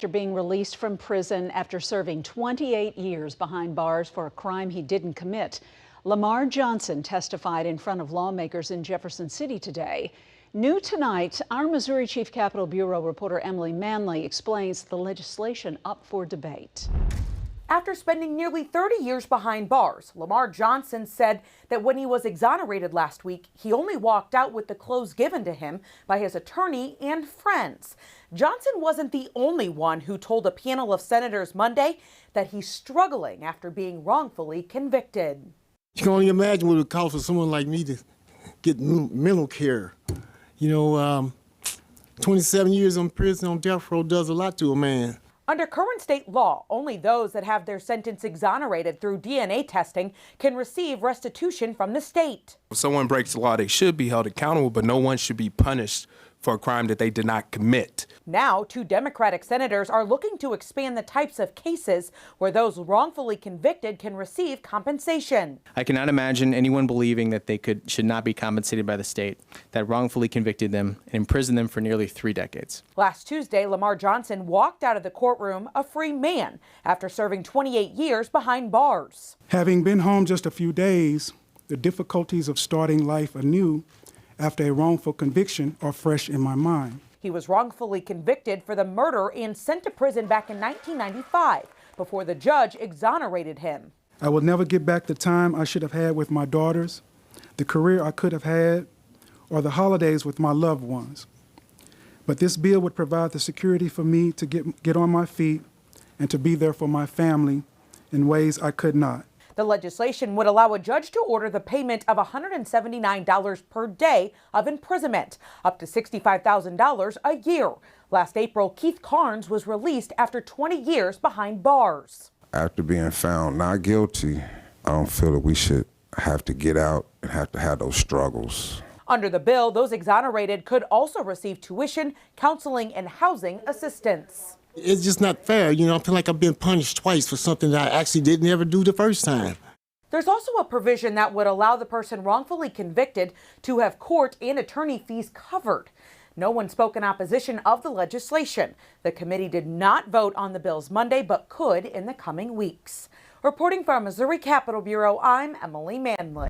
after being released from prison after serving 28 years behind bars for a crime he didn't commit. Lamar Johnson testified in front of lawmakers in Jefferson City today. New tonight, our Missouri Chief Capitol Bureau reporter Emily Manley explains the legislation up for debate. After spending nearly 30 years behind bars, Lamar Johnson said that when he was exonerated last week, he only walked out with the clothes given to him by his attorney and friends. Johnson wasn't the only one who told a panel of senators Monday that he's struggling after being wrongfully convicted. You can only imagine what it would cost for someone like me to get mental care. 27 years in prison on death row does a lot to a man. Under current state law, only those that have their sentence exonerated through DNA testing can receive restitution from the state. If someone breaks the law, they should be held accountable, but no one should be punished for a crime that they did not commit. Now, 2 Democratic senators are looking to expand the types of cases where those wrongfully convicted can receive compensation. I cannot imagine anyone believing that they should not be compensated by the state that wrongfully convicted them and imprisoned them for nearly 3 decades. Last Tuesday, Lamar Johnson walked out of the courtroom a free man after serving 28 years behind bars. Having been home just a few days, the difficulties of starting life anew after a wrongful conviction are fresh in my mind. He was wrongfully convicted for the murder and sent to prison back in 1995 before the judge exonerated him. I will never get back the time I should have had with my daughters, the career I could have had, or the holidays with my loved ones. But this bill would provide the security for me to get on my feet and to be there for my family in ways I could not. The legislation would allow a judge to order the payment of $179 per day of imprisonment, up to $65,000 a year. Last April, Keith Carnes was released after 20 years behind bars. After being found not guilty, I don't feel that we should have to get out and have to have those struggles. Under the bill, those exonerated could also receive tuition, counseling, and housing assistance. It's just not fair. I feel like I've been punished twice for something that I actually didn't ever do the first time. There's also a provision that would allow the person wrongfully convicted to have court and attorney fees covered. No one spoke in opposition of the legislation. The committee did not vote on the bills Monday, but could in the coming weeks. Reporting from Missouri Capitol Bureau, I'm Emily Manley.